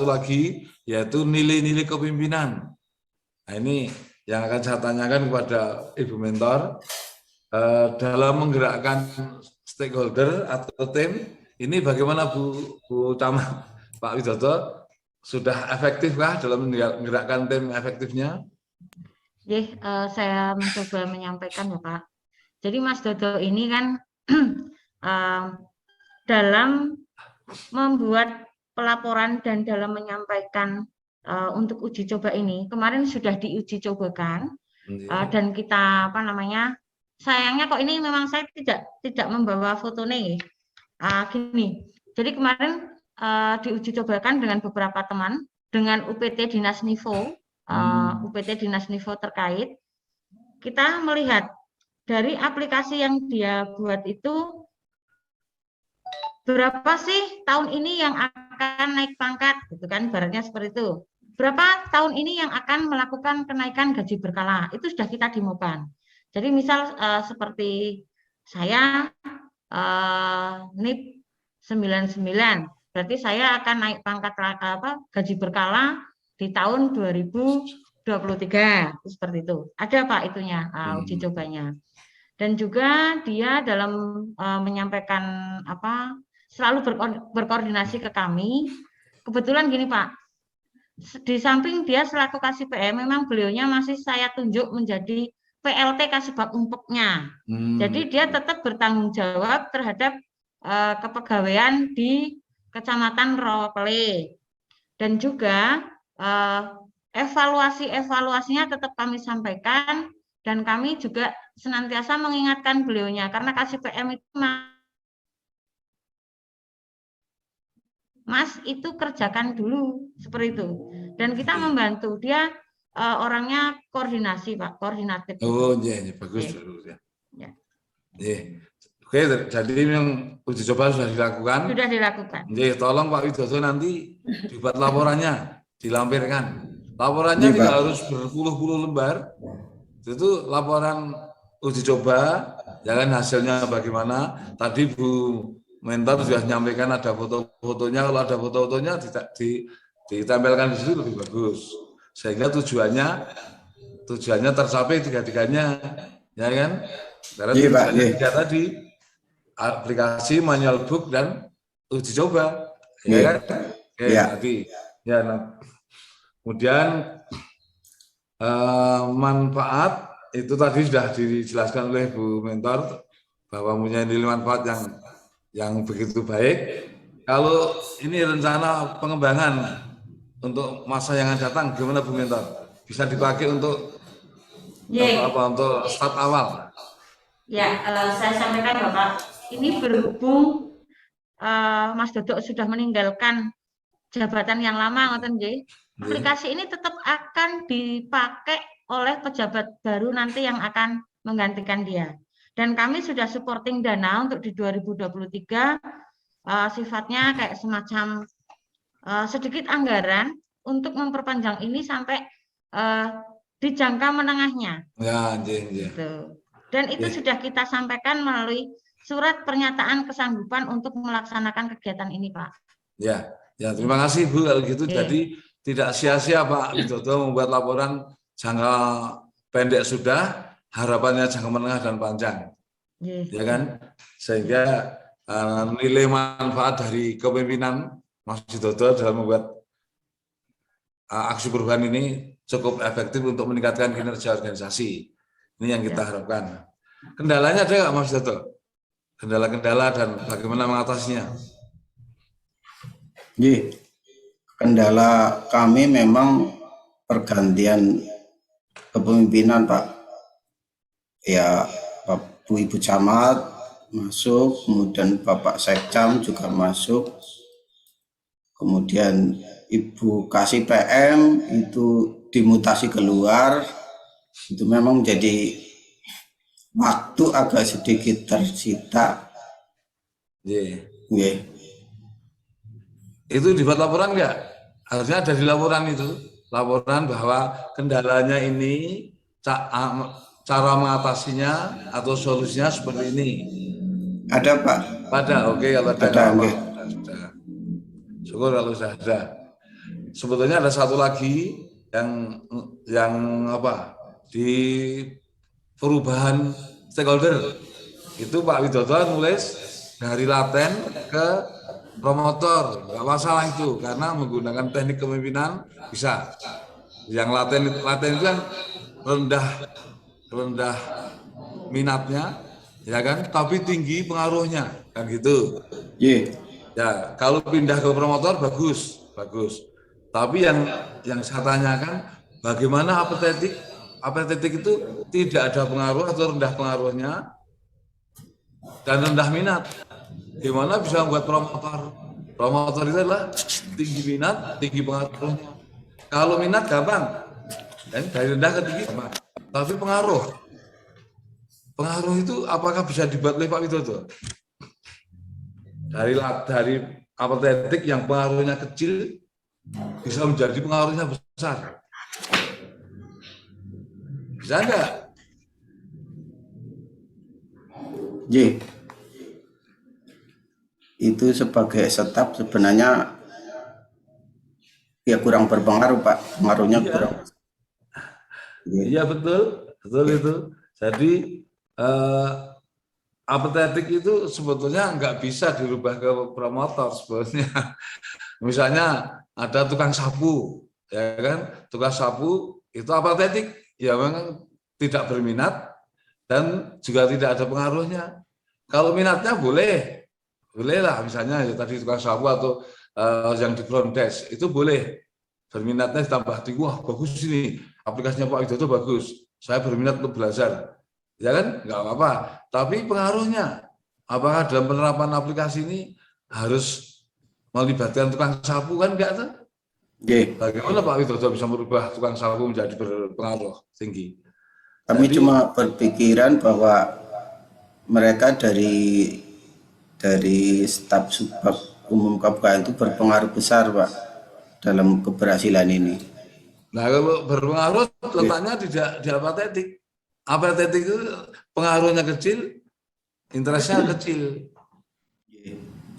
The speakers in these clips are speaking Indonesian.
satu lagi yaitu nilai-nilai kepemimpinan. Nah, ini yang akan saya tanyakan kepada Ibu Mentor dalam menggerakkan stakeholder atau tim ini bagaimana Bu Camat, Pak Widodo, sudah efektifkah dalam menggerakkan tim efektifnya? Saya mencoba menyampaikan ya Pak. Jadi Mas Dodo ini kan dalam membuat pelaporan dan dalam menyampaikan untuk uji coba ini kemarin sudah diuji cobakan dan kita sayangnya kok ini memang saya tidak membawa foto nih gini. Jadi kemarin diuji cobakan dengan beberapa teman dengan UPT Dinas Nivo terkait. Kita melihat dari aplikasi yang dia buat itu berapa sih tahun ini yang akan naik pangkat, gitu kan, ibaratnya seperti itu. Berapa tahun ini yang akan melakukan kenaikan gaji berkala, itu sudah kita demokan. Jadi misal seperti saya NIP 99, berarti saya akan naik pangkat gaji berkala di tahun 2023, seperti itu. Ada Pak itunya uji cobanya. Dan juga dia dalam menyampaikan selalu berkoordinasi ke kami. Kebetulan gini Pak, di samping dia selaku Kasih PM, memang beliaunya masih saya tunjuk menjadi PLT Kasibag Umpeknya. Jadi dia tetap bertanggung jawab terhadap kepegawaian di Kecamatan Rawapele. Dan juga evaluasinya tetap kami sampaikan, dan kami juga senantiasa mengingatkan beliaunya, karena Kasih PM itu Mas itu kerjakan dulu, seperti itu. Dan kita membantu dia, orangnya koordinasi Pak, koordinatif. Oh iya, bagus. Ya. Oke, jadi yang uji coba sudah dilakukan. Sudah dilakukan. Tolong Pak Widodo nanti dibuat laporannya, dilampirkan. Laporannya tidak harus berpuluh-puluh lembar. Itu laporan uji coba, jangan hasilnya bagaimana. Tadi Bu Mentor sudah menyampaikan ada foto-fotonya. Kalau ada foto-fotonya ditempelkan di situ lebih bagus, sehingga tujuannya tercapai tiga-tiganya, ya kan? Karena tiga tadi, aplikasi, manual book, dan uji coba, ya kan? Nanti, ya. Kemudian manfaat itu tadi sudah dijelaskan oleh Bu Mentor bahwa punya nilai manfaat yang begitu baik. Kalau ini rencana pengembangan untuk masa yang akan datang, gimana Bu Mentor? Bisa dipakai untuk untuk start awal? Ya, saya sampaikan Bapak, ini berhubung Mas Dodo sudah meninggalkan jabatan yang lama, aplikasi ini tetap akan dipakai oleh pejabat baru nanti yang akan menggantikan dia. Dan kami sudah supporting dana untuk di 2023, sifatnya kayak semacam sedikit anggaran untuk memperpanjang ini sampai di jangka menengahnya. Ya, gitu. Dan itu sudah kita sampaikan melalui surat pernyataan kesanggupan untuk melaksanakan kegiatan ini, Pak. Ya, terima kasih Bu kalau gitu. Jadi tidak sia-sia Pak Widodo membuat laporan jangka pendek sudah, harapannya jangka menengah dan panjang, ya kan? Sehingga nilai manfaat dari kepemimpinan Mas Widodo dalam membuat aksi perubahan ini cukup efektif untuk meningkatkan kinerja organisasi. Ini yang kita harapkan. Kendalanya ada nggak Mas Widodo? Kendala-kendala dan bagaimana mengatasinya? Kendala kami memang pergantian kepemimpinan Pak. Ya, Bu Ibu Camat masuk, kemudian Bapak Sekcam juga masuk, kemudian Ibu Kasih PM itu dimutasi keluar. Itu memang jadi waktu agak sedikit tersita. Itu dibuat laporan nggak? Harusnya ada di laporan itu, laporan bahwa kendalanya ini, cara mengatasinya atau solusinya seperti ini. Ada Pak? Ada, oke, kalau ada. Syukur kalau sudah ada. sebetulnya ada satu lagi yang apa di perubahan stakeholder itu Pak Widodo nulis dari laten ke promotor, nggak masalah itu karena menggunakan teknik kepemimpinan bisa. Yang laten itu kan rendah minatnya, ya kan, tapi tinggi pengaruhnya, kan gitu. Ye. Ya, kalau pindah ke promotor bagus. Tapi yang saya tanyakan, bagaimana apatetik? Apatetik itu tidak ada pengaruh atau rendah pengaruhnya dan rendah minat. Gimana bisa membuat promotor? Promotor itu adalah tinggi minat, tinggi pengaruhnya. Kalau minat gampang, dan dari rendah ke tinggi gampang. Tapi pengaruh itu apakah bisa dibuat oleh Pak Widodo? Dari apatetik yang pengaruhnya kecil bisa menjadi pengaruhnya besar. Bisa enggak? Ye. Itu sebagai staf sebenarnya ya kurang berpengaruh Pak, pengaruhnya kurang. Iya betul itu. Jadi apatetik itu sebetulnya nggak bisa dirubah ke promotor sebetulnya. Misalnya ada tukang sapu, ya kan? Tukang sapu itu apatetik, ya memang tidak berminat dan juga tidak ada pengaruhnya. Kalau minatnya bolehlah misalnya ya tadi tukang sapu atau yang di front desk itu boleh berminatnya ditambah tinggi. Wah bagus ini aplikasinya Pak Widodo bagus. Saya berminat untuk belajar. Ya kan, nggak apa-apa. Tapi pengaruhnya, apakah dalam penerapan aplikasi ini harus melibatkan tukang sapu kan enggak tuh? Yeah. Bagaimana Pak Widodo bisa merubah tukang sapu menjadi berpengaruh tinggi? Kami cuma berpikiran bahwa mereka dari staf Subbag Umum Kabupaten itu berpengaruh besar Pak dalam keberhasilan ini. Nah kalau berpengaruh letaknya tidak di apatetik. Apatetik itu pengaruhnya kecil, interestnya kecil,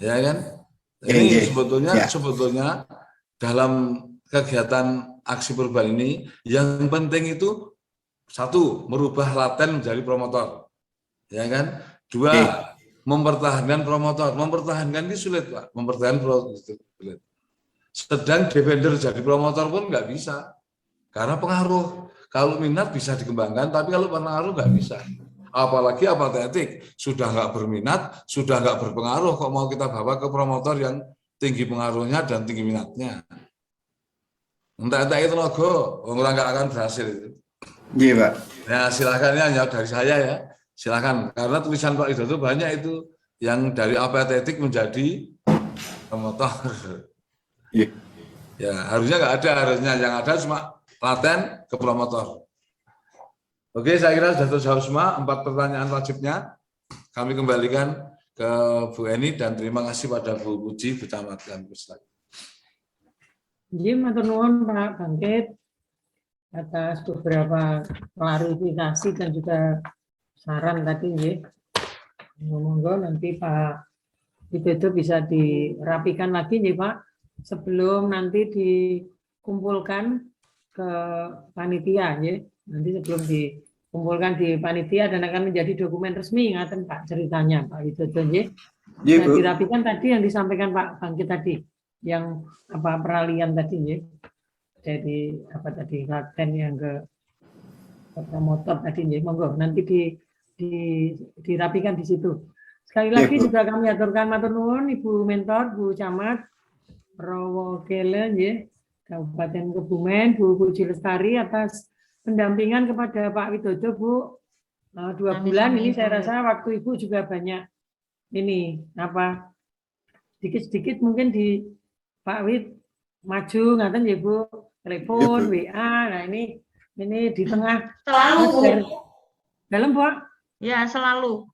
ya kan? Ini sebetulnya dalam kegiatan aksi perubahan ini yang penting itu satu merubah laten menjadi promotor, ya kan? Dua mempertahankan promotor, mempertahankan ini sulit Pak, mempertahankan promotor sulit. Sedang defender jadi promotor pun nggak bisa karena pengaruh. Kalau minat bisa dikembangkan, tapi kalau pengaruh nggak bisa. Apalagi apatetik, sudah nggak berminat, sudah nggak berpengaruh, kok mau kita bawa ke promotor yang tinggi pengaruhnya dan tinggi minatnya. Entah itu logo, orang nggak akan berhasil itu. Iya Pak. Ya silakan ya dari saya ya, silakan. Karena tulisan Pak Widodo banyak itu yang dari apatetik menjadi promotor. Iya. Ya harusnya nggak ada, harusnya yang ada cuma laten ke promotor. Oke, saya kira sudah terjawab semua 4 pertanyaan wajibnya. Kami kembalikan ke Bu Eni dan terima kasih pada Bu Puji, Bu Camat Kampus. Jadi matur nuwun Pak Bangkit atas beberapa klarifikasi dan juga saran tadi nggih. Monggo nanti Pak Widodo bisa dirapikan lagi nggih Pak sebelum nanti dikumpulkan ke panitia ya. Nanti sebelum dikumpulkan di panitia dan akan menjadi dokumen resmi ngaten Pak ceritanya Pak Widodo nggih. Iya, Bu. Dirapikan tadi yang disampaikan Pak Bangkit tadi yang apa peralihan tadi nggih. Jadi apa tadi laten yang ke promotor tadi nggih. Monggo nanti dirapikan di situ. Sekali lagi juga kami aturkan matur nuwun Ibu Mentor, Bu Camat Rawokele nggih. Kabupaten Kebumen, Bu Puji Lestari atas pendampingan kepada Pak Widodo, Bu. 2 bulan ini saya rasa waktu Ibu juga banyak ini apa sedikit-sedikit mungkin di Pak Wid maju ngaten ya Bu, telepon, WA. Nah ini di tengah Selalu dalam Bu. ya selalu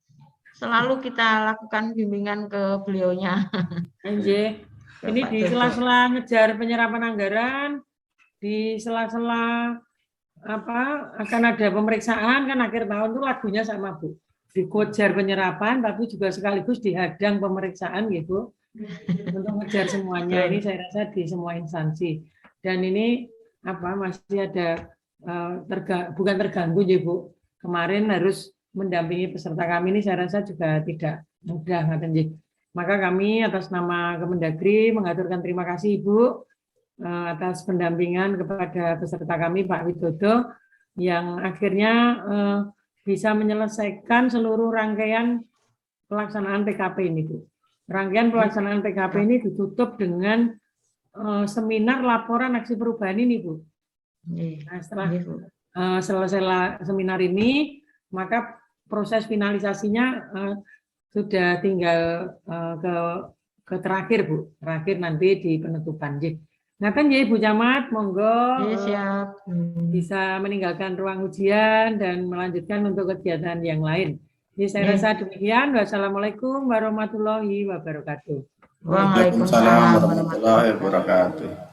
kita lakukan bimbingan ke beliaunya. Nggih. Ini di sela-sela ngejar penyerapan anggaran, di sela-sela apa akan ada pemeriksaan kan akhir tahun itu lagunya sama Bu. Dikejar penyerapan tapi juga sekaligus dihadang pemeriksaan gitu. Untuk ngejar semuanya ini saya rasa di semua instansi. Dan ini masih ada bukan terganggu ya Bu. Kemarin harus mendampingi peserta kami ini saya rasa juga tidak mudah. Maka kami atas nama Kemendagri mengaturkan terima kasih Ibu atas pendampingan kepada peserta kami Pak Widodo yang akhirnya bisa menyelesaikan seluruh rangkaian pelaksanaan PKP ini Bu. Rangkaian pelaksanaan PKP ini ditutup dengan seminar laporan aksi perubahan ini Bu. Nah, setelah selesai seminar ini, maka proses finalisasinya sudah tinggal ke terakhir Bu, terakhir nanti di penutupan. Nah kan ya Ibu Camat, monggo Siap. bisa meninggalkan ruang ujian dan melanjutkan untuk kegiatan yang lain. Jadi saya rasa demikian. Wassalamualaikum warahmatullahi wabarakatuh. Waalaikumsalam warahmatullahi wabarakatuh.